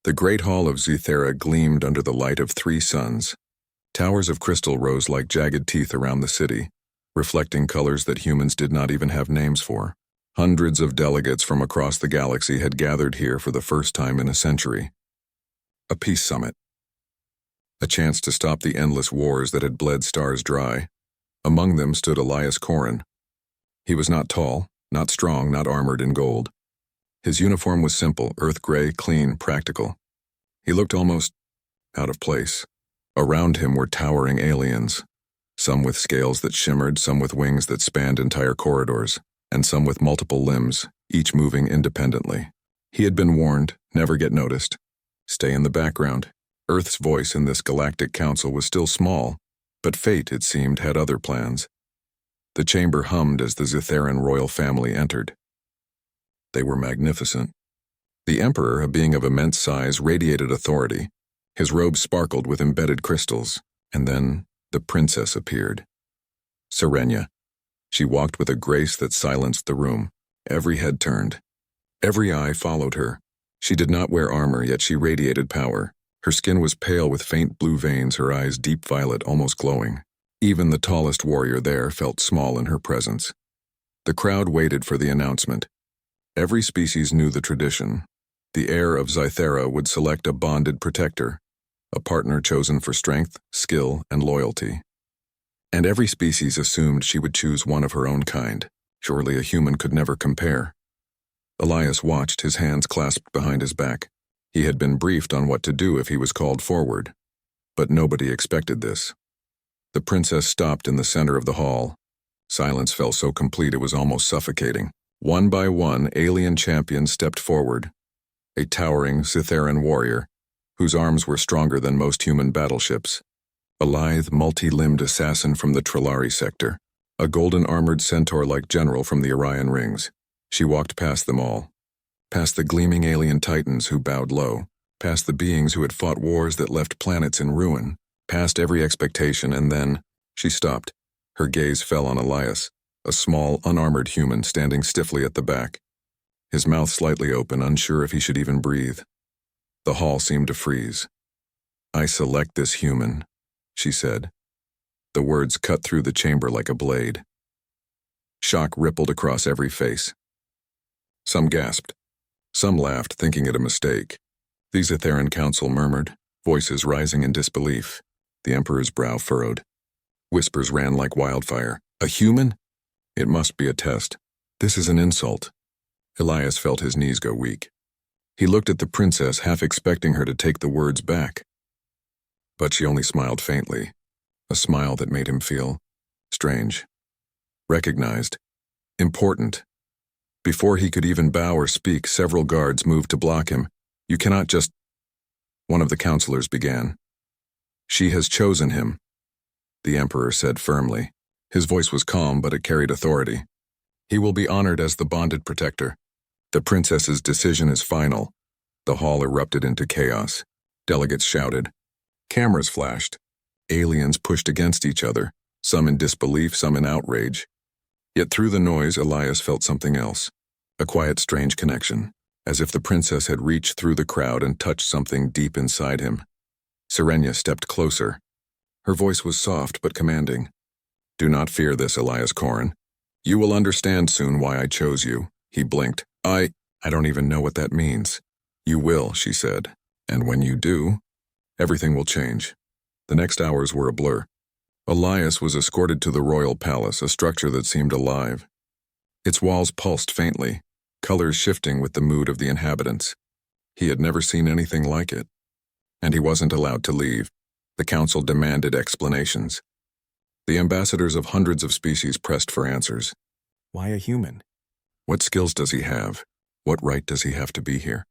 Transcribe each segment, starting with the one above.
The great hall of Zythera gleamed under the light of 3 suns. Towers of crystal rose like jagged teeth around the city, reflecting colors that humans did not even have names for. Hundreds of delegates from across the galaxy had gathered here for the first time in a century. A peace summit. A chance to stop the endless wars that had bled stars dry. Among them stood Elias Corrin. He was not tall, not strong, not armored in gold. His uniform was simple, earth gray, clean, practical. He looked almost out of place. Around him were towering aliens, some with scales that shimmered, some with wings that spanned entire corridors, and some with multiple limbs, each moving independently. He had been warned, never get noticed. Stay in the background. Earth's voice in this galactic council was still small, but fate, it seemed, had other plans. The chamber hummed as the Zytheran royal family entered. They were magnificent. The Emperor, a being of immense size, radiated authority. His robe sparkled with embedded crystals, and then the princess appeared. Serenia. She walked with a grace that silenced the room. Every head turned. Every eye followed her. She did not wear armor, yet she radiated power. Her skin was pale with faint blue veins, her eyes deep violet, almost glowing. Even the tallest warrior there felt small in her presence. The crowd waited for the announcement. Every species knew the tradition. The heir of Zythera would select a bonded protector, a partner chosen for strength, skill, and loyalty. And every species assumed she would choose one of her own kind. Surely a human could never compare. Elias watched, his hands clasped behind his back. He had been briefed on what to do if he was called forward. But nobody expected this. The princess stopped in the center of the hall. Silence fell so complete it was almost suffocating. One by one, alien champions stepped forward. A towering Zytheran warrior, whose arms were stronger than most human battleships. A lithe, multi-limbed assassin from the Trillari sector. A golden-armored centaur-like general from the Orion Rings. She walked past them all. Past the gleaming alien titans who bowed low. Past the beings who had fought wars that left planets in ruin. Past every expectation, and then she stopped. Her gaze fell on Elias, a small, unarmored human standing stiffly at the back. His mouth slightly open, unsure if he should even breathe. The hall seemed to freeze. "I select this human," she said. The words cut through the chamber like a blade. Shock rippled across every face. Some gasped. Some laughed, thinking it a mistake. The Zytheran council murmured, voices rising in disbelief. The Emperor's brow furrowed. Whispers ran like wildfire. "A human? It must be a test. This is an insult." Elias felt his knees go weak. He looked at the princess, half expecting her to take the words back. But she only smiled faintly, a smile that made him feel strange, recognized, important. Before he could even bow or speak, several guards moved to block him. "You cannot just—" One of the counselors began. "She has chosen him," the Emperor said firmly. His voice was calm, but it carried authority. "He will be honored as the bonded protector. The princess's decision is final." The hall erupted into chaos. Delegates shouted. Cameras flashed. Aliens pushed against each other, some in disbelief, some in outrage. Yet through the noise, Elias felt something else. A quiet, strange connection, as if the princess had reached through the crowd and touched something deep inside him. Serenia stepped closer. Her voice was soft but commanding. "Do not fear this, Elias Corrin. You will understand soon why I chose you." He blinked. I don't even know what that means." "You will," she said. "And when you do, everything will change." The next hours were a blur. Elias was escorted to the royal palace, a structure that seemed alive. Its walls pulsed faintly, colors shifting with the mood of the inhabitants. He had never seen anything like it. And he wasn't allowed to leave. The council demanded explanations. The ambassadors of hundreds of species pressed for answers. Why a human? What skills does he have? What right does he have to be here?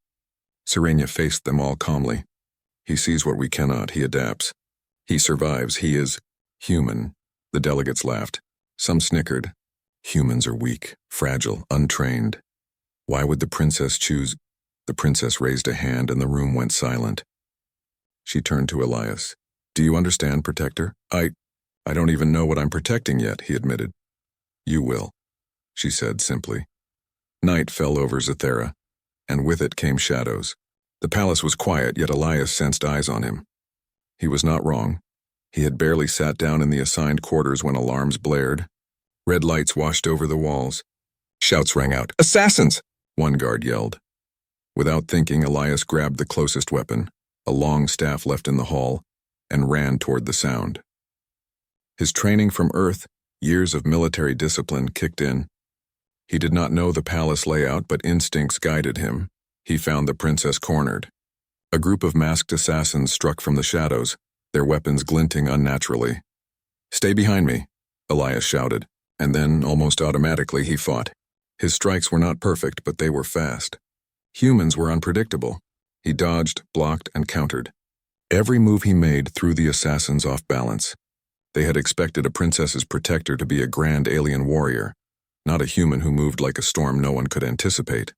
Serenia faced them all calmly. He sees what we cannot, he adapts. He survives, he is human. The delegates laughed. Some snickered. Humans are weak, fragile, untrained. Why would the princess choose? The princess raised a hand and the room went silent. She turned to Elias. "Do you understand, Protector? I don't even know what I'm protecting yet," he admitted. "You will," she said simply. Night fell over Zythera, and with it came shadows. The palace was quiet, yet Elias sensed eyes on him. He was not wrong. He had barely sat down in the assigned quarters when alarms blared. Red lights washed over the walls. Shouts rang out. "Assassins!" one guard yelled. Without thinking, Elias grabbed the closest weapon, a long staff left in the hall, and ran toward the sound. His training from Earth, years of military discipline, kicked in. He did not know the palace layout, but instincts guided him. He found the princess cornered. A group of masked assassins struck from the shadows, their weapons glinting unnaturally. "Stay behind me," Elias shouted, and then, almost automatically, he fought. His strikes were not perfect, but they were fast. Humans were unpredictable. He dodged, blocked, and countered. Every move he made threw the assassins off balance. They had expected a princess's protector to be a grand alien warrior, not a human who moved like a storm no one could anticipate.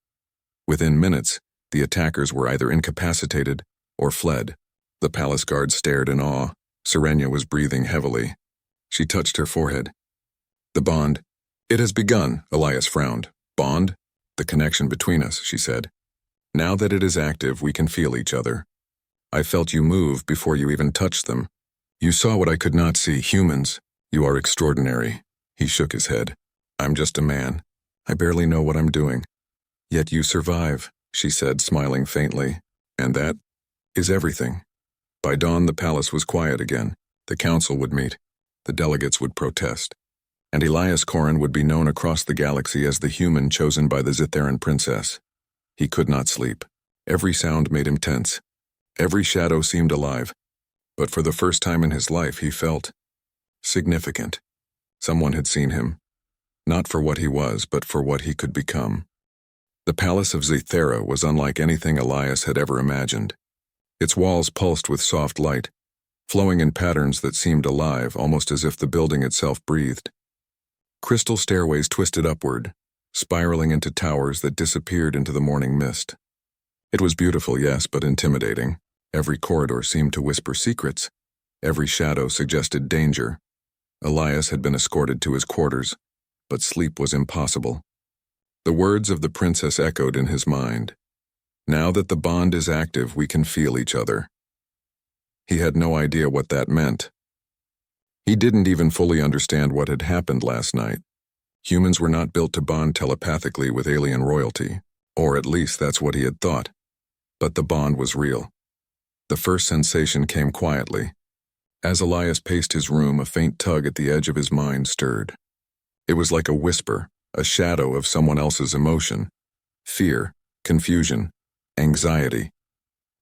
Within minutes, the attackers were either incapacitated or fled. The palace guards stared in awe. Serenia was breathing heavily. She touched her forehead. "The bond. It has begun," Elias frowned. "Bond? The connection between us," she said. "Now that it is active, we can feel each other. I felt you move before you even touched them. You saw what I could not see. Humans, you are extraordinary." He shook his head. "I'm just a man. I barely know what I'm doing. Yet you survive," she said, smiling faintly. "And that is everything." By dawn, the palace was quiet again. The council would meet. The delegates would protest. And Elias Corrin would be known across the galaxy as the human chosen by the Zitharian princess. He could not sleep. Every sound made him tense. Every shadow seemed alive. But for the first time in his life, he felt significant. Someone had seen him. Not for what he was, but for what he could become. The palace of Zithera was unlike anything Elias had ever imagined. Its walls pulsed with soft light, flowing in patterns that seemed alive, almost as if the building itself breathed. Crystal stairways twisted upward, spiraling into towers that disappeared into the morning mist. It was beautiful, yes, but intimidating. Every corridor seemed to whisper secrets. Every shadow suggested danger. Elias had been escorted to his quarters, but sleep was impossible. The words of the princess echoed in his mind. "Now that the bond is active, we can feel each other." He had no idea what that meant. He didn't even fully understand what had happened last night. Humans were not built to bond telepathically with alien royalty, or at least that's what he had thought. But the bond was real. The first sensation came quietly. As Elias paced his room, a faint tug at the edge of his mind stirred. It was like a whisper, a shadow of someone else's emotion. Fear, confusion, anxiety.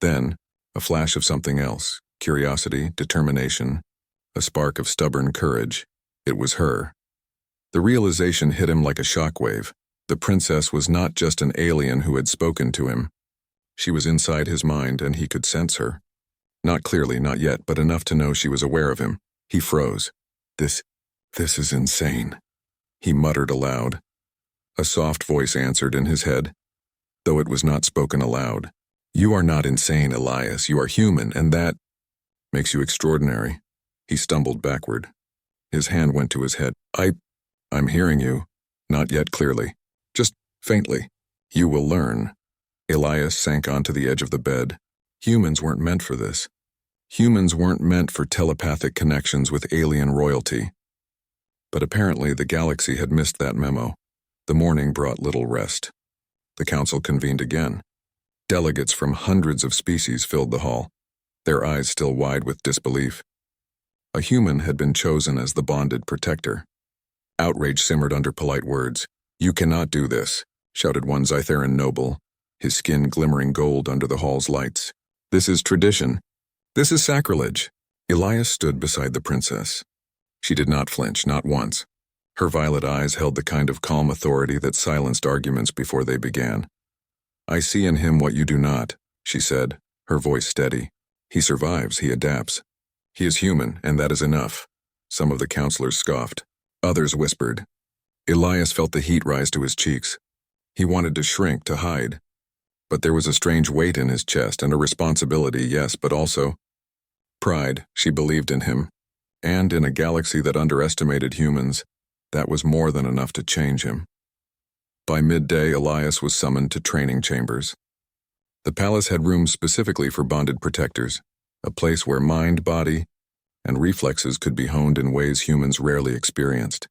Then, a flash of something else, curiosity, determination, a spark of stubborn courage. It was her. The realization hit him like a shockwave. The princess was not just an alien who had spoken to him. She was inside his mind, and he could sense her. Not clearly, not yet, but enough to know she was aware of him. He froze. This is insane," he muttered aloud. A soft voice answered in his head, though it was not spoken aloud. "You are not insane, Elias. You are human, and that makes you extraordinary." He stumbled backward. His hand went to his head. I'm hearing you. Not yet clearly. Just faintly. You will learn." Elias sank onto the edge of the bed. Humans weren't meant for this. Humans weren't meant for telepathic connections with alien royalty. But apparently the galaxy had missed that memo. The morning brought little rest. The council convened again. Delegates from hundreds of species filled the hall, their eyes still wide with disbelief. A human had been chosen as the bonded protector. Outrage simmered under polite words. "You cannot do this," shouted one Zitharian noble, his skin glimmering gold under the hall's lights. "This is tradition. This is sacrilege." Elias stood beside the princess. She did not flinch, not once. Her violet eyes held the kind of calm authority that silenced arguments before they began. "I see in him what you do not," she said, her voice steady. "He survives, he adapts. He is human, and that is enough." Some of the counselors scoffed. Others whispered. Elias felt the heat rise to his cheeks. He wanted to shrink, to hide. But there was a strange weight in his chest and a responsibility, yes, but also pride. She believed in him. And in a galaxy that underestimated humans, that was more than enough to change him. By midday, Elias was summoned to training chambers. The palace had rooms specifically for bonded protectors, a place where mind, body, and reflexes could be honed in ways humans rarely experienced.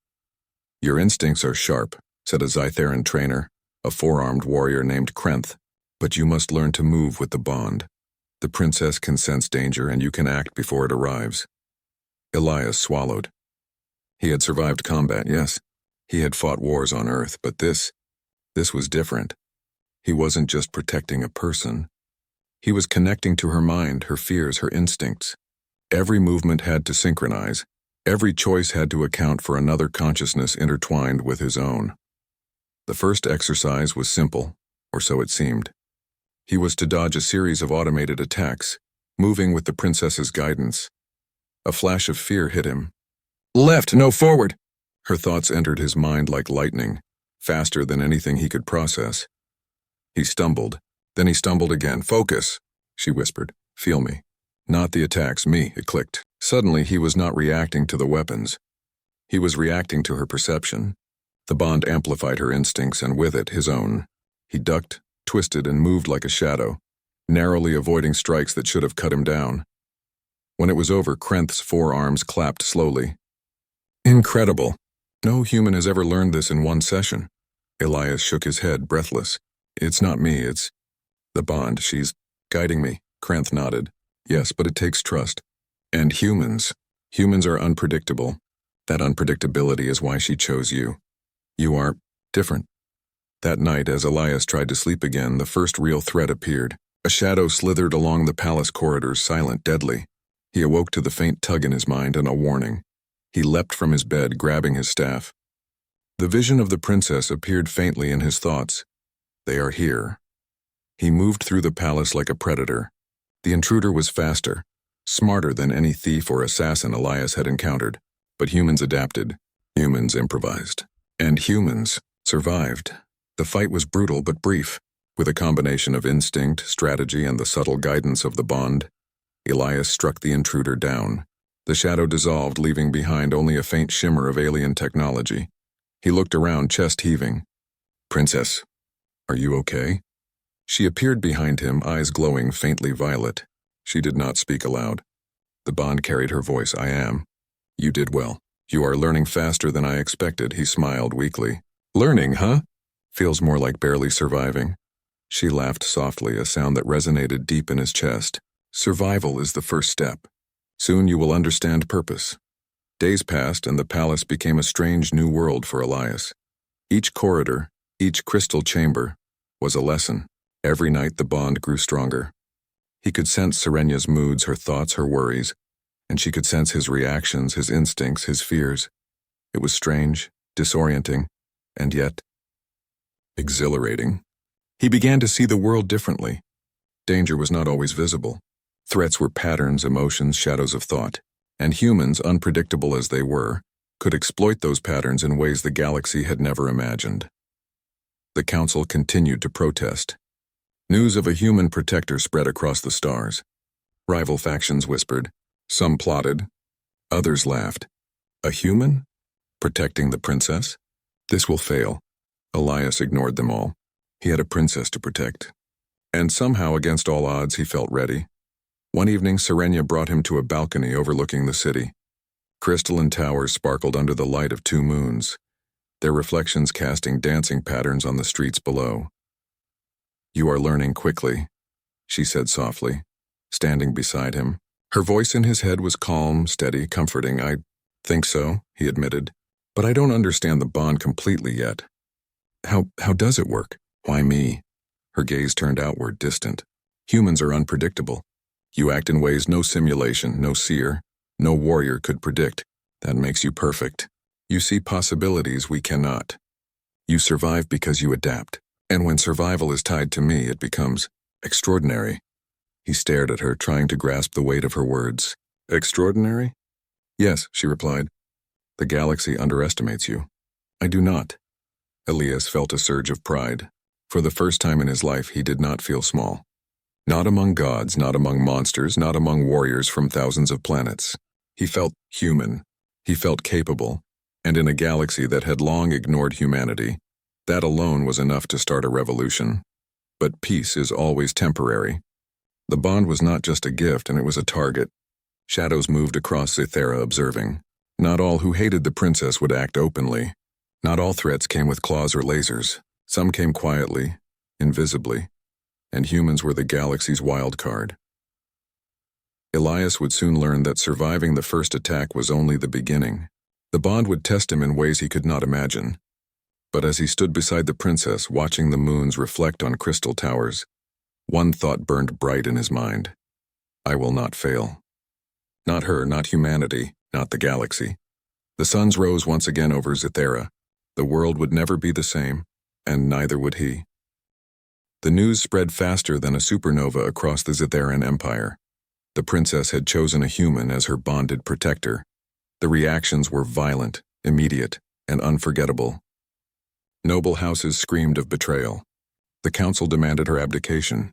"Your instincts are sharp," said a Zytheran trainer, a four-armed warrior named Krenth, "but you must learn to move with the bond. The princess can sense danger and you can act before it arrives." Elias swallowed. He had survived combat, yes. He had fought wars on Earth, but this was different. He wasn't just protecting a person. He was connecting to her mind, her fears, her instincts. Every movement had to synchronize. Every choice had to account for another consciousness intertwined with his own. The first exercise was simple, or so it seemed. He was to dodge a series of automated attacks, moving with the princess's guidance. A flash of fear hit him. "Left, no forward!" Her thoughts entered his mind like lightning, faster than anything he could process. He stumbled. Then he stumbled again. "Focus," she whispered. "Feel me." "Not the attacks, me," it clicked. Suddenly, he was not reacting to the weapons. He was reacting to her perception. The bond amplified her instincts, and with it, his own. He ducked, twisted, and moved like a shadow, narrowly avoiding strikes that should have cut him down. When it was over, Krenth's forearms clapped slowly. "Incredible. No human has ever learned this in one session." Elias shook his head, breathless. "It's not me, it's the bond. She's guiding me." Krenth nodded. "Yes, but it takes trust. And humans are unpredictable. That unpredictability is why she chose you. You are different." That night, as Elias tried to sleep again, the first real threat appeared. A shadow slithered along the palace corridors, silent, deadly. He awoke to the faint tug in his mind and a warning. He leapt from his bed, grabbing his staff. The vision of the princess appeared faintly in his thoughts. "They are here." He moved through the palace like a predator. The intruder was faster, smarter than any thief or assassin Elias had encountered. But humans adapted. Humans improvised. And humans survived. The fight was brutal but brief. With a combination of instinct, strategy, and the subtle guidance of the bond, Elias struck the intruder down. The shadow dissolved, leaving behind only a faint shimmer of alien technology. He looked around, chest heaving. "Princess, are you okay?" She appeared behind him, eyes glowing faintly violet. She did not speak aloud. The bond carried her voice. "I am. You did well. You are learning faster than I expected." He smiled weakly. "Learning, huh? Feels more like barely surviving." She laughed softly, a sound that resonated deep in his chest. "Survival is the first step. Soon you will understand purpose." Days passed, and the palace became a strange new world for Elias. Each corridor, each crystal chamber, was a lesson. Every night the bond grew stronger. He could sense Serenya's moods, her thoughts, her worries, and she could sense his reactions, his instincts, his fears. It was strange, disorienting, and yet exhilarating. He began to see the world differently. Danger was not always visible. Threats were patterns, emotions, shadows of thought, and humans, unpredictable as they were, could exploit those patterns in ways the galaxy had never imagined. The council continued to protest. News of a human protector spread across the stars. Rival factions whispered. Some plotted. Others laughed. A human? Protecting the princess? This will fail. Elias ignored them all. He had a princess to protect. And somehow, against all odds, he felt ready. One evening, Serenya brought him to a balcony overlooking the city. Crystalline towers sparkled under the light of two moons, their reflections casting dancing patterns on the streets below. "You are learning quickly," she said softly, standing beside him. Her voice in his head was calm, steady, comforting. "I think so," he admitted, "but I don't understand the bond completely yet." How does it work? Why me?" Her gaze turned outward, distant. "Humans are unpredictable. You act in ways no simulation, no seer, no warrior could predict. That makes you perfect. You see possibilities we cannot. You survive because you adapt. And when survival is tied to me, it becomes extraordinary." He stared at her, trying to grasp the weight of her words. "Extraordinary?" "Yes," she replied. "The galaxy underestimates you." "I do not." Elias felt a surge of pride. For the first time in his life, he did not feel small. Not among gods, not among monsters, not among warriors from thousands of planets. He felt human. He felt capable. And in a galaxy that had long ignored humanity, that alone was enough to start a revolution. But peace is always temporary. The bond was not just a gift, and it was a target. Shadows moved across Cythera observing. Not all who hated the princess would act openly. Not all threats came with claws or lasers. Some came quietly, invisibly, and humans were the galaxy's wild card. Elias would soon learn that surviving the first attack was only the beginning. The bond would test him in ways he could not imagine. But as he stood beside the princess, watching the moons reflect on crystal towers, one thought burned bright in his mind. I will not fail. Not her, not humanity, not the galaxy. The suns rose once again over Cythera. The world would never be the same, and neither would he. The news spread faster than a supernova across the Cytheran Empire. The princess had chosen a human as her bonded protector. The reactions were violent, immediate, and unforgettable. Noble houses screamed of betrayal. The council demanded her abdication.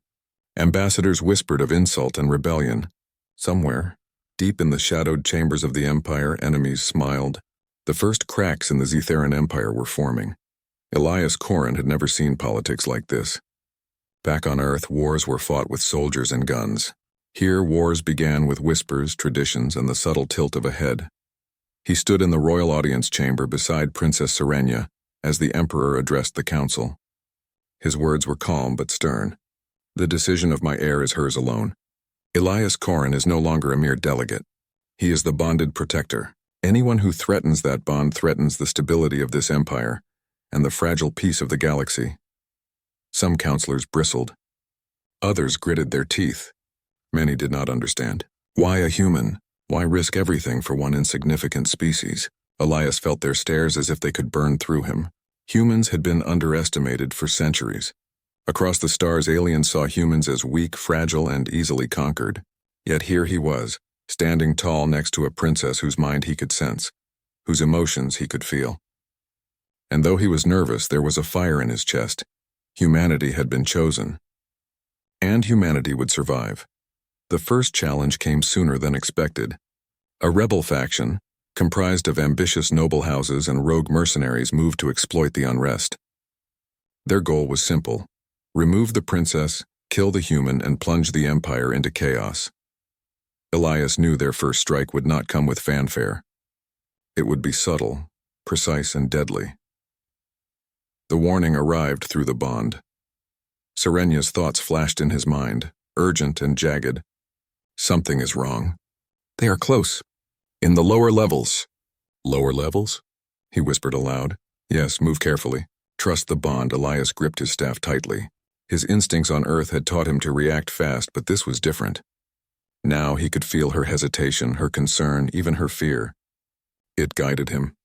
Ambassadors whispered of insult and rebellion. Somewhere, deep in the shadowed chambers of the Empire, enemies smiled. The first cracks in the Cytheran Empire were forming. Elias Corrin had never seen politics like this. Back on Earth, wars were fought with soldiers and guns. Here, wars began with whispers, traditions, and the subtle tilt of a head. He stood in the royal audience chamber beside Princess Serenia as the Emperor addressed the council. His words were calm but stern. The decision of my heir is hers alone. Elias Corrin is no longer a mere delegate. He is the bonded protector. Anyone who threatens that bond threatens the stability of this empire and the fragile peace of the galaxy. Some counselors bristled. Others gritted their teeth. Many did not understand. Why a human? Why risk everything for one insignificant species? Elias felt their stares as if they could burn through him. Humans had been underestimated for centuries. Across the stars, aliens saw humans as weak, fragile, and easily conquered. Yet here he was, standing tall next to a princess whose mind he could sense, whose emotions he could feel. And though he was nervous, there was a fire in his chest. Humanity had been chosen. And humanity would survive. The first challenge came sooner than expected. A rebel faction, comprised of ambitious noble houses and rogue mercenaries, moved to exploit the unrest. Their goal was simple: remove the princess, kill the human, and plunge the empire into chaos. Elias knew their first strike would not come with fanfare. It would be subtle, precise, and deadly. The warning arrived through the bond. Serenia's thoughts flashed in his mind, urgent and jagged. Something is wrong. They are close. In the lower levels. Lower levels? He whispered aloud. Yes, move carefully. Trust the bond. Elias gripped his staff tightly. His instincts on Earth had taught him to react fast, but this was different. Now he could feel her hesitation, her concern, even her fear. It guided him.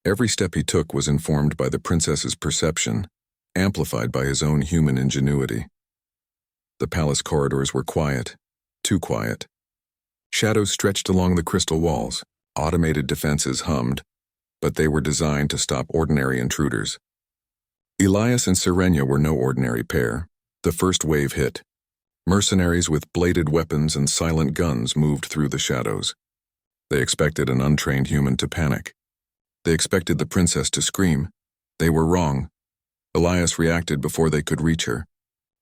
Every step he took was informed by the princess's perception, amplified by his own human ingenuity. The palace corridors were quiet, too quiet. Shadows stretched along the crystal walls. Automated defenses hummed, but they were designed to stop ordinary intruders. Elias and Serenia were no ordinary pair. The first wave hit. Mercenaries with bladed weapons and silent guns moved through the shadows. They expected an untrained human to panic. They expected the princess to scream. They were wrong. Elias reacted before they could reach her.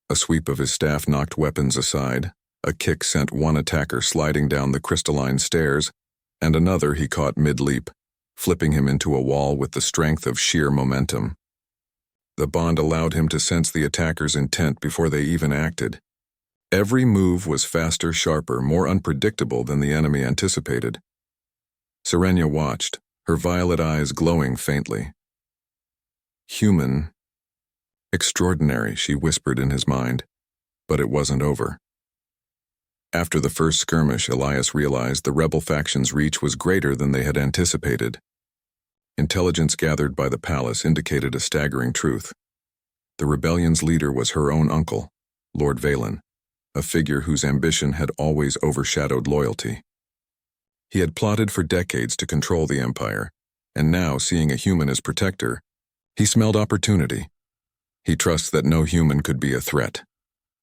A sweep of his staff knocked weapons aside. A kick sent one attacker sliding down the crystalline stairs, and another he caught mid-leap, flipping him into a wall with the strength of sheer momentum. The bond allowed him to sense the attacker's intent before they even acted. Every move was faster, sharper, more unpredictable than the enemy anticipated. Serenia watched, her violet eyes glowing faintly. Human. Extraordinary, she whispered in his mind, but it wasn't over. After the first skirmish, Elias realized the rebel faction's reach was greater than they had anticipated. Intelligence gathered by the palace indicated a staggering truth. The rebellion's leader was her own uncle, Lord Valen, a figure whose ambition had always overshadowed loyalty. He had plotted for decades to control the empire, and now, seeing a human as protector, he smelled opportunity. He trusts that no human could be a threat,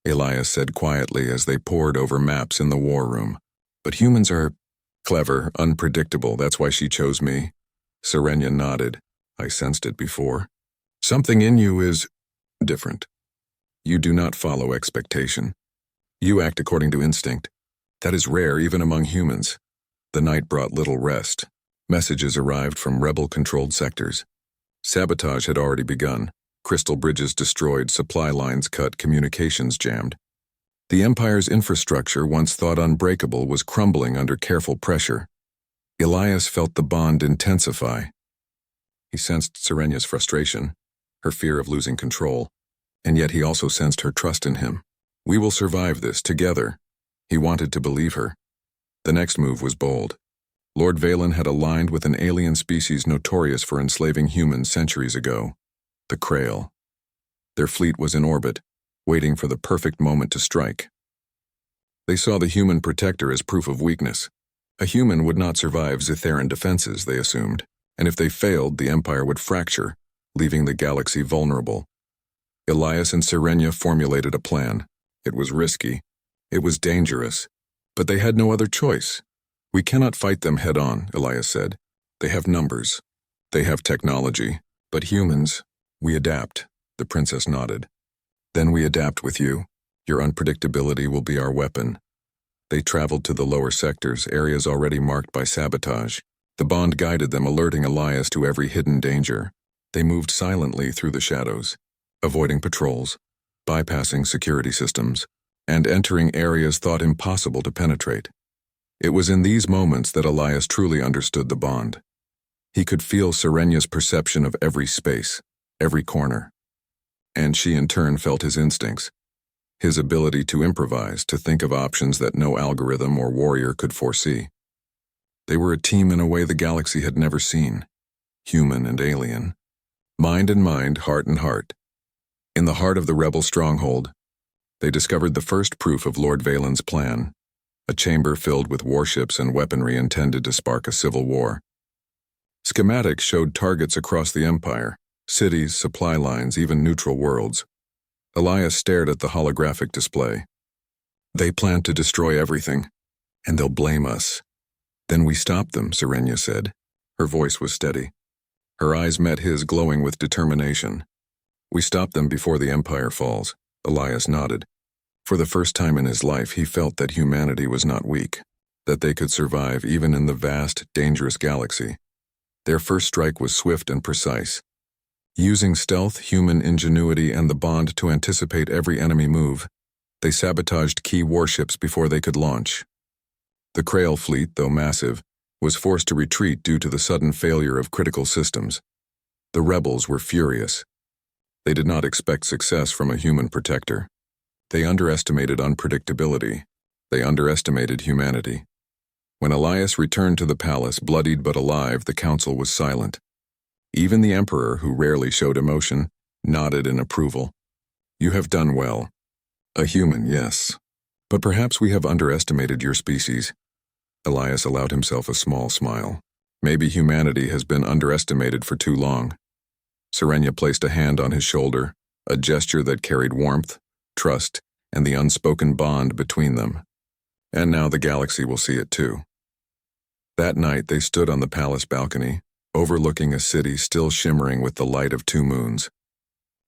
Elias said quietly as they pored over maps in the war room. But humans are clever, unpredictable. That's why she chose me. Serenia nodded. I sensed it before. Something in you is different. You do not follow expectation. You act according to instinct. That is rare even among humans. The night brought little rest. Messages arrived from rebel-controlled sectors. Sabotage had already begun. Crystal bridges destroyed, supply lines cut, communications jammed. The Empire's infrastructure, once thought unbreakable, was crumbling under careful pressure. Elias felt the bond intensify. He sensed Serenya's frustration, her fear of losing control, and yet he also sensed her trust in him. We will survive this together. He wanted to believe her. The next move was bold. Lord Valen had aligned with an alien species notorious for enslaving humans centuries ago, the Krail. Their fleet was in orbit, waiting for the perfect moment to strike. They saw the human protector as proof of weakness. A human would not survive Zitharan defenses, they assumed, and if they failed, the Empire would fracture, leaving the galaxy vulnerable. Elias and Serenya formulated a plan. It was risky. It was dangerous. But they had no other choice. We cannot fight them head-on, Elias said. They have numbers. They have technology. But humans, we adapt, the princess nodded. Then we adapt with you. Your unpredictability will be our weapon. They traveled to the lower sectors, areas already marked by sabotage. The bond guided them, alerting Elias to every hidden danger. They moved silently through the shadows, avoiding patrols, bypassing security systems, and entering areas thought impossible to penetrate. It was in these moments that Elias truly understood the bond. He could feel Serenya's perception of every space, every corner. And she in turn felt his instincts, his ability to improvise, to think of options that no algorithm or warrior could foresee. They were a team in a way the galaxy had never seen, human and alien, mind and mind, heart and heart. In the heart of the rebel stronghold, they discovered the first proof of Lord Valen's plan, a chamber filled with warships and weaponry intended to spark a civil war. Schematics showed targets across the Empire, cities, supply lines, even neutral worlds. Elias stared at the holographic display. They plan to destroy everything, and they'll blame us. Then we stop them, Serenya said. Her voice was steady. Her eyes met his, glowing with determination. We stop them before the Empire falls, Elias nodded. For the first time in his life, he felt that humanity was not weak, that they could survive even in the vast, dangerous galaxy. Their first strike was swift and precise. Using stealth, human ingenuity, and the bond to anticipate every enemy move, they sabotaged key warships before they could launch. The Krail fleet, though massive, was forced to retreat due to the sudden failure of critical systems. The rebels were furious. They did not expect success from a human protector. They underestimated unpredictability. They underestimated humanity. When Elias returned to the palace, bloodied but alive, the council was silent. Even the Emperor, who rarely showed emotion, nodded in approval. You have done well. A human, yes. But perhaps we have underestimated your species. Elias allowed himself a small smile. Maybe humanity has been underestimated for too long. Serenya placed a hand on his shoulder, a gesture that carried warmth, trust, and the unspoken bond between them. And now the galaxy will see it too. That night they stood on the palace balcony, overlooking a city still shimmering with the light of 2 moons.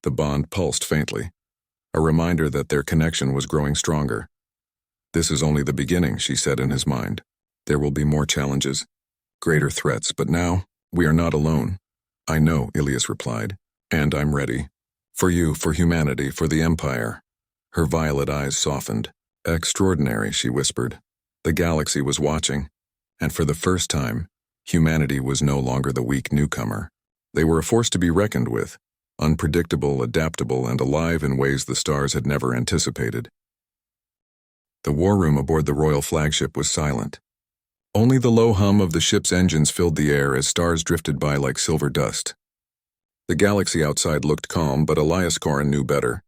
The bond pulsed faintly, a reminder that their connection was growing stronger. This is only the beginning, she said in his mind. There will be more challenges, greater threats, but now, we are not alone. I know, Elias replied, and I'm ready. For you, for humanity, for the Empire. Her violet eyes softened. Extraordinary, she whispered. The galaxy was watching, and for the first time, humanity was no longer the weak newcomer. They were a force to be reckoned with, unpredictable, adaptable, and alive in ways the stars had never anticipated. The war room aboard the royal flagship was silent. Only the low hum of the ship's engines filled the air as stars drifted by like silver dust. The galaxy outside looked calm, but Elias Corrin knew better.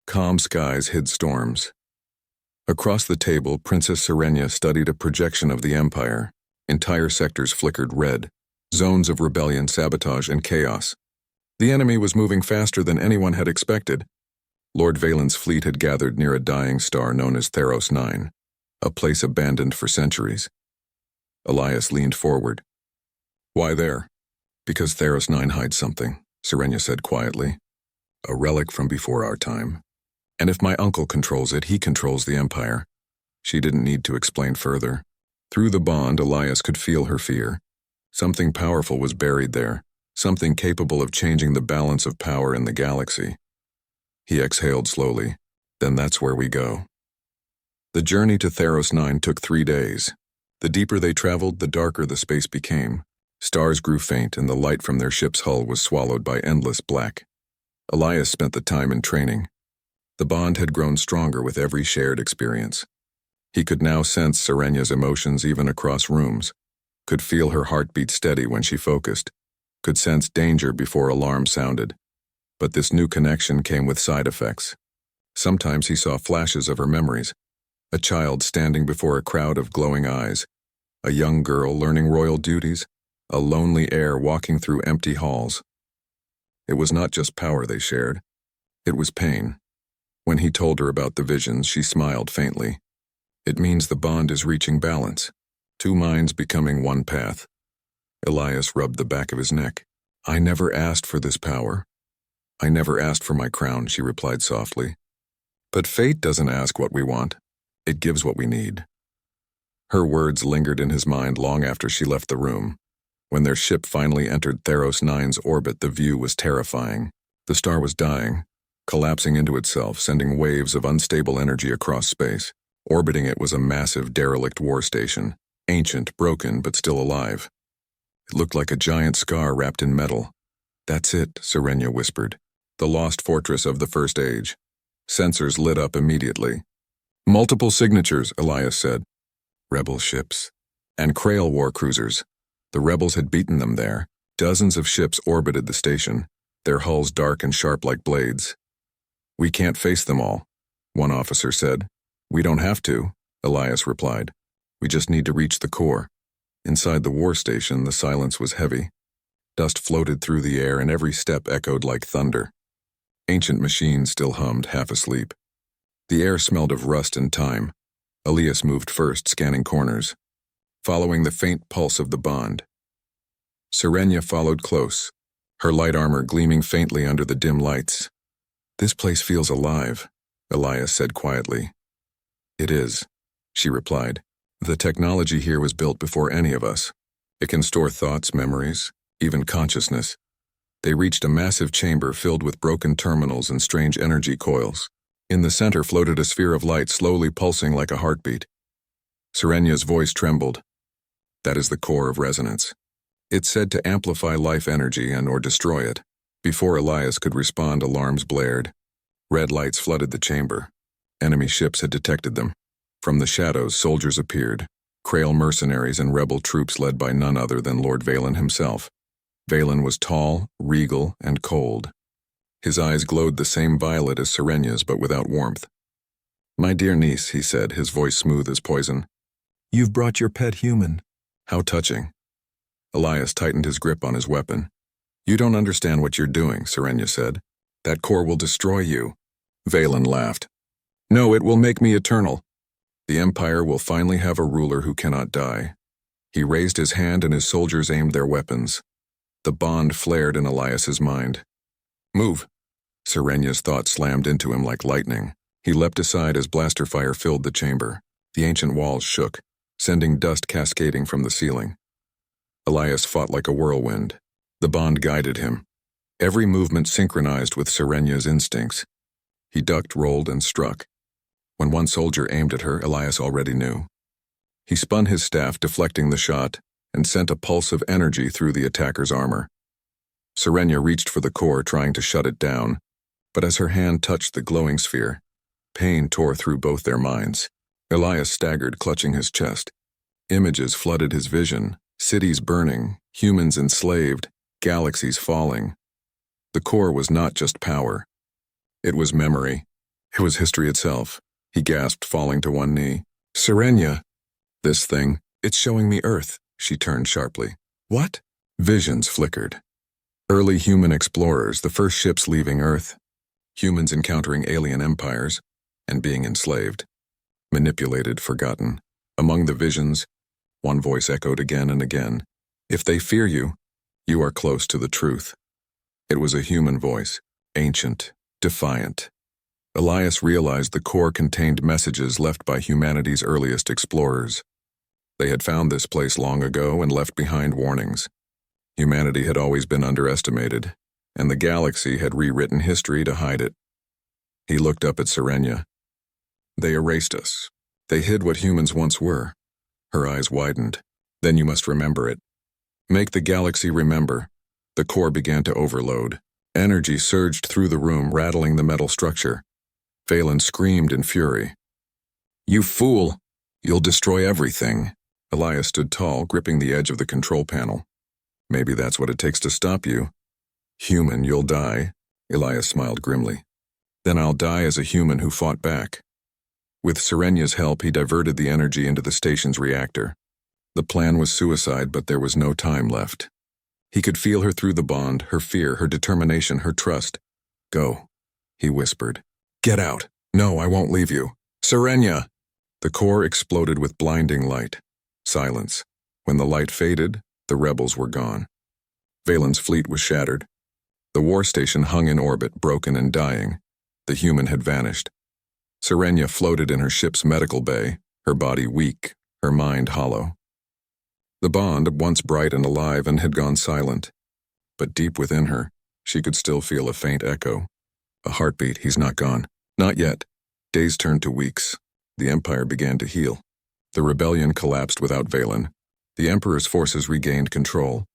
Calm skies hid storms. Across the table, Princess Serenya studied a projection of the Empire. Entire sectors flickered red, zones of rebellion, sabotage, and chaos. The enemy was moving faster than anyone had expected. Lord Valen's fleet had gathered near a dying star known as Theros 9, a place abandoned for centuries. Elias leaned forward. Why there? Because Theros 9 hides something, Serenya said quietly. A relic from before our time. And if my uncle controls it, he controls the Empire. She didn't need to explain further. Through the bond, Elias could feel her fear. Something powerful was buried there, something capable of changing the balance of power in the galaxy. He exhaled slowly. Then that's where we go. The journey to Theros 9 took 3 days. The deeper they traveled, the darker the space became. Stars grew faint, and the light from their ship's hull was swallowed by endless black. Elias spent the time in training. The bond had grown stronger with every shared experience. He could now sense Serenya's emotions even across rooms, could feel her heartbeat steady when she focused, could sense danger before alarm sounded. But this new connection came with side effects. Sometimes he saw flashes of her memories. A child standing before a crowd of glowing eyes, a young girl learning royal duties, a lonely heir walking through empty halls. It was not just power they shared. It was pain. When he told her about the visions, she smiled faintly. It means the bond is reaching balance, 2 minds becoming one path. Elias rubbed the back of his neck. I never asked for this power. I never asked for my crown, she replied softly. But fate doesn't ask what we want. It gives what we need. Her words lingered in his mind long after she left the room. When their ship finally entered Theros 9's orbit, the view was terrifying. The star was dying, collapsing into itself, sending waves of unstable energy across space. Orbiting it was a massive derelict war station, ancient, broken, but still alive. It looked like a giant scar wrapped in metal. That's it, Serenia whispered. The lost fortress of the First Age. Sensors lit up immediately. Multiple signatures, Elias said. Rebel ships. And Krail war cruisers. The rebels had beaten them there. Dozens of ships orbited the station, their hulls dark and sharp like blades. We can't face them all, one officer said. We don't have to, Elias replied. We just need to reach the core. Inside the war station, the silence was heavy. Dust floated through the air and every step echoed like thunder. Ancient machines still hummed, half asleep. The air smelled of rust and time. Elias moved first, scanning corners, following the faint pulse of the bond. Serenia followed close, her light armor gleaming faintly under the dim lights. This place feels alive, Elias said quietly. It is, she replied. The technology here was built before any of us. It can store thoughts, memories, even consciousness. They reached a massive chamber filled with broken terminals and strange energy coils. In the center floated a sphere of light slowly pulsing like a heartbeat. Serenia's voice trembled. That is the core of resonance. It's said to amplify life energy and or destroy it. Before Elias could respond, alarms blared. Red lights flooded the chamber. Enemy ships had detected them. From the shadows, soldiers appeared. Krail mercenaries and rebel troops led by none other than Lord Valen himself. Valen was tall, regal, and cold. His eyes glowed the same violet as Serenia's, but without warmth. My dear niece, he said, his voice smooth as poison. You've brought your pet human. How touching. Elias tightened his grip on his weapon. You don't understand what you're doing, Serenia said. That core will destroy you. Valen laughed. No, it will make me eternal. The Empire will finally have a ruler who cannot die. He raised his hand and his soldiers aimed their weapons. The bond flared in Elias's mind. Move. Serenia's thought slammed into him like lightning. He leapt aside as blaster fire filled the chamber. The ancient walls shook, sending dust cascading from the ceiling. Elias fought like a whirlwind. The bond guided him. Every movement synchronized with Serenia's instincts. He ducked, rolled, and struck. When one soldier aimed at her, Elias already knew. He spun his staff, deflecting the shot, and sent a pulse of energy through the attacker's armor. Serenia reached for the core, trying to shut it down, but as her hand touched the glowing sphere, pain tore through both their minds. Elias staggered, clutching his chest. Images flooded his vision, cities burning, humans enslaved, galaxies falling. The core was not just power. It was memory. It was history itself. He gasped, falling to one knee. Serenia! This thing, it's showing me Earth, she turned sharply. What? Visions flickered. Early human explorers, the first ships leaving Earth. Humans encountering alien empires and being enslaved. Manipulated, forgotten. Among the visions, one voice echoed again and again. If they fear you, you are close to the truth. It was a human voice, ancient, defiant. Elias realized the core contained messages left by humanity's earliest explorers. They had found this place long ago and left behind warnings. Humanity had always been underestimated, and the galaxy had rewritten history to hide it. He looked up at Serenia. They erased us. They hid what humans once were. Her eyes widened. Then you must remember it. Make the galaxy remember. The core began to overload. Energy surged through the room, rattling the metal structure. Valen screamed in fury. You fool! You'll destroy everything. Elias stood tall, gripping the edge of the control panel. Maybe that's what it takes to stop you. Human, you'll die. Elias smiled grimly. Then I'll die as a human who fought back. With Serenia's help, he diverted the energy into the station's reactor. The plan was suicide, but there was no time left. He could feel her through the bond, her fear, her determination, her trust. Go, he whispered. Get out. No, I won't leave you. Serenia! The core exploded with blinding light. Silence. When the light faded, the rebels were gone. Valen's fleet was shattered. The war station hung in orbit, broken and dying. The human had vanished. Serenia floated in her ship's medical bay, her body weak, her mind hollow. The bond, once bright and alive, and had gone silent. But deep within her, she could still feel a faint echo. A heartbeat. He's not gone. Not yet. Days turned to weeks. The Empire began to heal. The rebellion collapsed without Valen. The Emperor's forces regained control.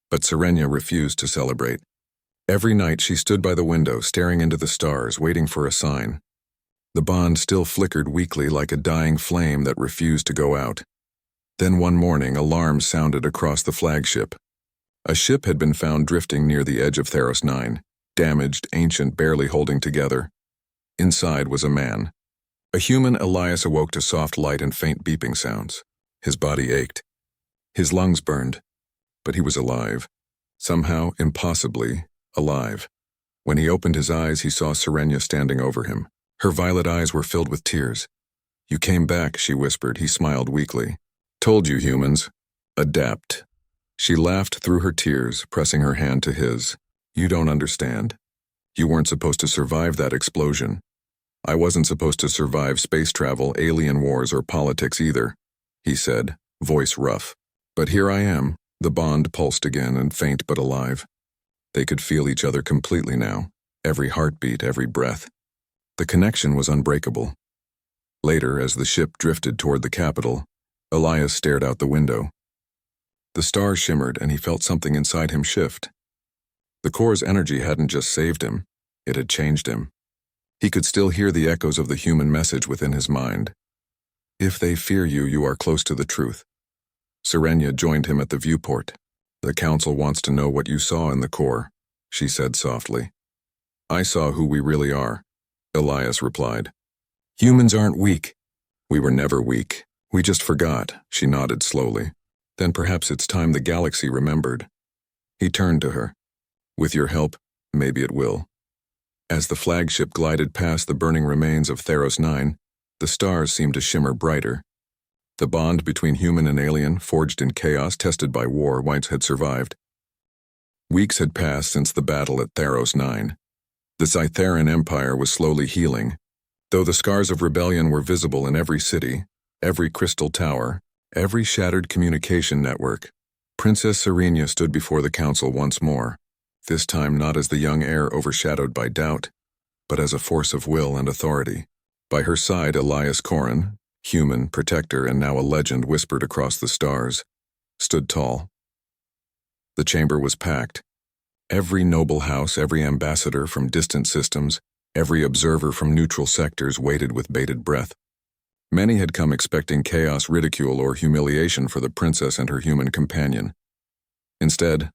But Serenia refused to celebrate. Every night she stood by the window, staring into the stars, waiting for a sign. The bond still flickered weakly like a dying flame that refused to go out. Then one morning, alarms sounded across the flagship. A ship had been found drifting near the edge of Theros 9, damaged, ancient, barely holding together. Inside was a man. A human. Elias awoke to soft light and faint beeping sounds. His body ached. His lungs burned. But he was alive. Somehow, impossibly, alive. When he opened his eyes, he saw Serenia standing over him. Her violet eyes were filled with tears. You came back, she whispered. He smiled weakly. Told you, humans. Adapt. She laughed through her tears, pressing her hand to his. You don't understand. You weren't supposed to survive that explosion. I wasn't supposed to survive space travel, alien wars, or politics either, he said, voice rough. But here I am. The bond pulsed again, and faint but alive. They could feel each other completely now, every heartbeat, every breath. The connection was unbreakable. Later, as the ship drifted toward the capital, Elias stared out the window. The stars shimmered, and he felt something inside him shift. The core's energy hadn't just saved him, it had changed him. He could still hear the echoes of the human message within his mind. If they fear you, you are close to the truth. Serenia joined him at the viewport. The council wants to know what you saw in the core, she said softly. I saw who we really are, Elias replied. Humans aren't weak. We were never weak. We just forgot, she nodded slowly. Then perhaps it's time the galaxy remembered. He turned to her. With your help, maybe it will. As the flagship glided past the burning remains of Theros 9, the stars seemed to shimmer brighter. The bond between human and alien, forged in chaos, tested by war, had survived. Weeks had passed since the battle at Theros 9. The Scytheran Empire was slowly healing. Though the scars of rebellion were visible in every city, every crystal tower, every shattered communication network, Princess Serenia stood before the council once more, this time not as the young heir overshadowed by doubt, but as a force of will and authority. By her side, Elias Corrin, human, protector, and now a legend whispered across the stars, stood tall. The chamber was packed. Every noble house, every ambassador from distant systems, every observer from neutral sectors waited with bated breath. Many had come expecting chaos, ridicule, or humiliation for the princess and her human companion. Instead,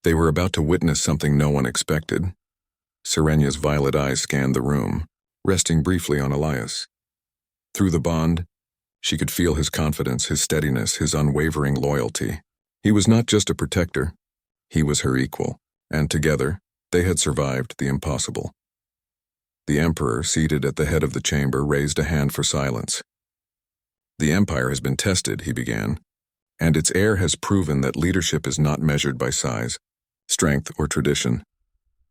they were about to witness something no one expected. Serenia's violet eyes scanned the room, resting briefly on Elias. Through the bond, she could feel his confidence, his steadiness, his unwavering loyalty. He was not just a protector, he was her equal, and together, they had survived the impossible. The Emperor, seated at the head of the chamber, raised a hand for silence. The Empire has been tested, he began, and its heir has proven that leadership is not measured by size, strength, or tradition,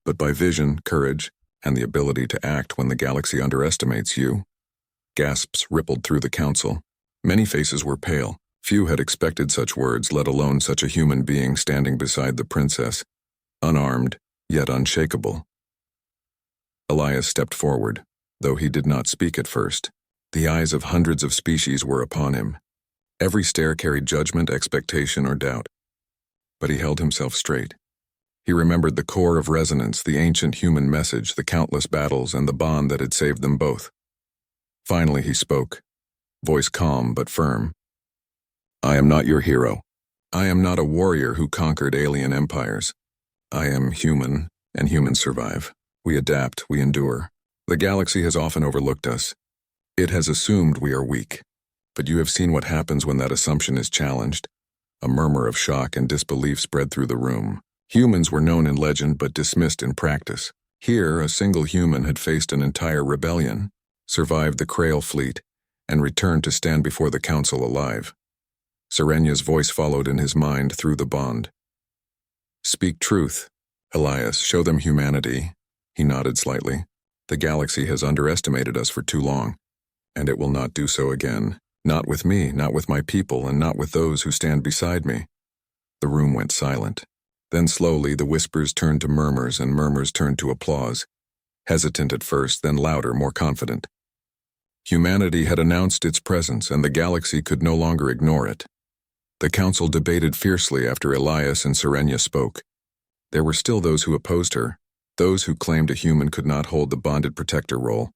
but by vision, courage, and the ability to act when the galaxy underestimates you. Gasps rippled through the council. Many faces were pale. Few had expected such words, let alone such a human being standing beside the princess, unarmed, yet unshakable. Elias stepped forward, though he did not speak at first. The eyes of hundreds of species were upon him. Every stare carried judgment, expectation, or doubt. But he held himself straight. He remembered the core of resonance, the ancient human message, the countless battles, and the bond that had saved them both. Finally he spoke, voice calm but firm. I am not your hero. I am not a warrior who conquered alien empires. I am human, and humans survive. We adapt, we endure. The galaxy has often overlooked us. It has assumed we are weak. But you have seen what happens when that assumption is challenged. A murmur of shock and disbelief spread through the room. Humans were known in legend but dismissed in practice. Here, a single human had faced an entire rebellion, survived the Krail fleet, and returned to stand before the council alive. Serenya's voice followed in his mind through the bond. Speak truth, Elias. Show them humanity. He nodded slightly. The galaxy has underestimated us for too long, and it will not do so again. Not with me, not with my people, and not with those who stand beside me. The room went silent. Then slowly the whispers turned to murmurs, and murmurs turned to applause. Hesitant at first, then louder, more confident. Humanity had announced its presence, and the galaxy could no longer ignore it. The council debated fiercely after Elias and Serenya spoke. There were still those who opposed her, those who claimed a human could not hold the bonded protector role.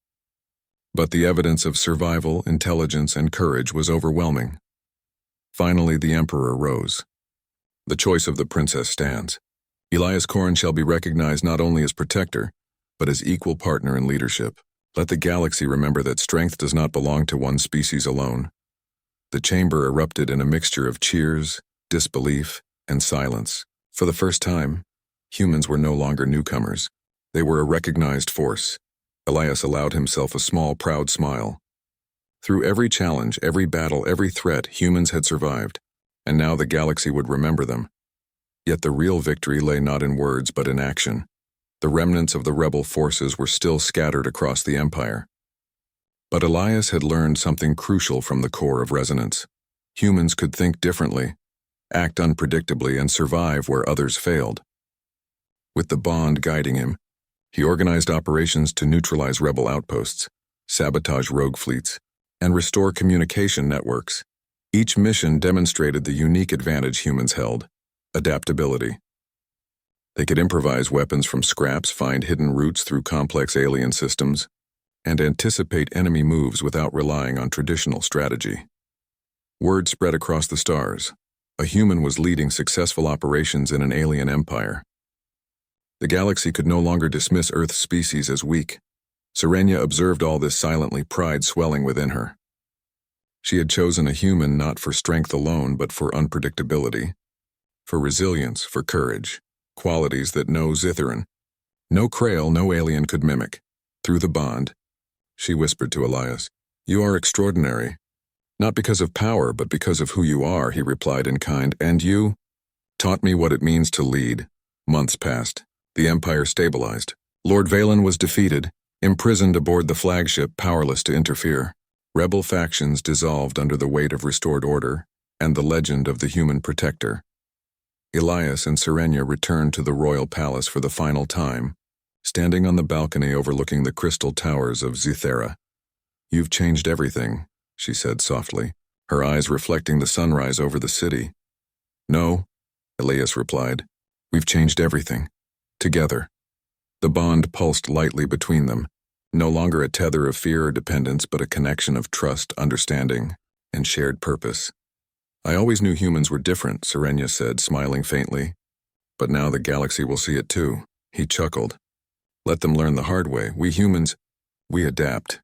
But the evidence of survival, intelligence, and courage was overwhelming. Finally, the Emperor rose. The choice of the princess stands. Elias Corrin shall be recognized not only as protector, but as equal partner in leadership. Let the galaxy remember that strength does not belong to one species alone. The chamber erupted in a mixture of cheers, disbelief, and silence. For the first time, humans were no longer newcomers. They were a recognized force. Elias allowed himself a small, proud smile. Through every challenge, every battle, every threat, humans had survived, and now the galaxy would remember them. Yet the real victory lay not in words but in action. The remnants of the rebel forces were still scattered across the Empire. But Elias had learned something crucial from the core of resonance. Humans could think differently, act unpredictably, and survive where others failed. With the bond guiding him, he organized operations to neutralize rebel outposts, sabotage rogue fleets, and restore communication networks. Each mission demonstrated the unique advantage humans held: adaptability. They could improvise weapons from scraps, find hidden routes through complex alien systems, and anticipate enemy moves without relying on traditional strategy. Word spread across the stars. A human was leading successful operations in an alien empire. The galaxy could no longer dismiss Earth's species as weak. Serenya observed all this silently, pride swelling within her. She had chosen a human not for strength alone, but for unpredictability, for resilience, for courage, qualities that no Zitharan, no Krail, no alien could mimic. Through the bond, she whispered to Elias, "You are extraordinary. Not because of power, but because of who you are," he replied in kind. "And you taught me what it means to lead." Months passed. The Empire stabilized. Lord Valen was defeated, imprisoned aboard the flagship, powerless to interfere. Rebel factions dissolved under the weight of restored order and the legend of the human protector. Elias and Serenya returned to the royal palace for the final time, standing on the balcony overlooking the crystal towers of Zithera. "You've changed everything," she said softly, her eyes reflecting the sunrise over the city. "No," Elias replied. "We've changed everything. Together." The bond pulsed lightly between them, no longer a tether of fear or dependence, but a connection of trust, understanding, and shared purpose. "I always knew humans were different," Serenya said, smiling faintly. "But now the galaxy will see it too." He chuckled. "Let them learn the hard way. We humans, we adapt."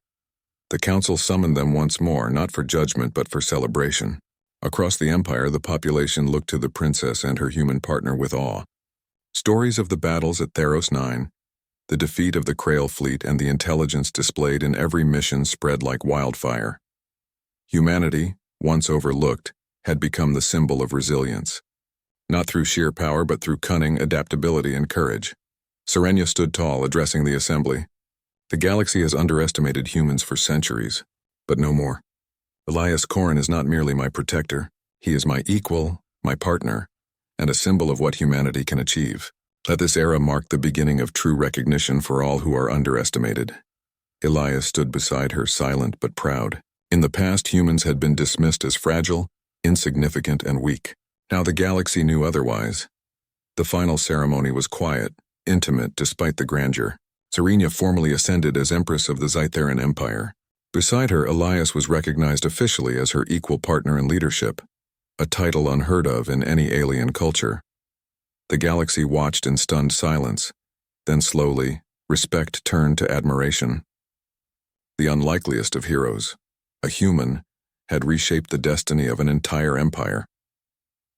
The council summoned them once more, not for judgment but for celebration. Across the Empire, the population looked to the princess and her human partner with awe. Stories of the battles at Theros 9, the defeat of the Krail fleet, and the intelligence displayed in every mission spread like wildfire. Humanity, once overlooked, had become the symbol of resilience. Not through sheer power, but through cunning, adaptability, and courage. Serenya stood tall, addressing the assembly. The galaxy has underestimated humans for centuries, but no more. Elias Corrin is not merely my protector, he is my equal, my partner, and a symbol of what humanity can achieve. Let this era mark the beginning of true recognition for all who are underestimated. Elias stood beside her, silent but proud. In the past, humans had been dismissed as fragile, insignificant, and weak. Now the galaxy knew otherwise. The final ceremony was quiet, intimate despite the grandeur. Serenia formally ascended as Empress of the Zytheran Empire. Beside her, Elias was recognized officially as her equal partner in leadership, a title unheard of in any alien culture. The galaxy watched in stunned silence. Then slowly, respect turned to admiration. The unlikeliest of heroes, a human, had reshaped the destiny of an entire empire.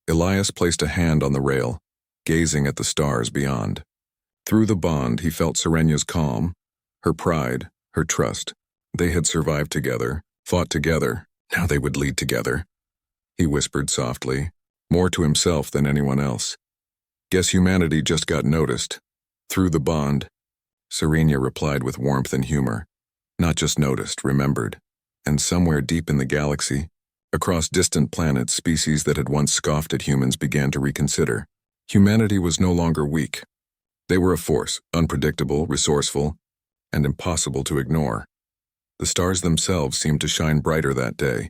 Elias placed a hand on the rail, gazing at the stars beyond. Through the bond, he felt Serenia's calm, her pride, her trust. They had survived together, fought together, now they would lead together. He whispered softly, more to himself than anyone else. Guess humanity just got noticed. Through the bond, Serenia replied with warmth and humor. Not just noticed, remembered. And somewhere deep in the galaxy, across distant planets, species that had once scoffed at humans began to reconsider. Humanity was no longer weak. They were a force, unpredictable, resourceful, and impossible to ignore. The stars themselves seemed to shine brighter that day,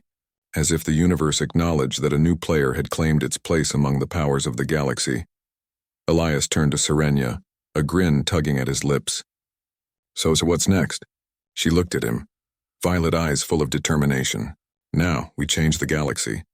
as if the universe acknowledged that a new player had claimed its place among the powers of the galaxy. Elias turned to Serenia, a grin tugging at his lips. So what's next? She looked at him, violet eyes full of determination. Now, we change the galaxy.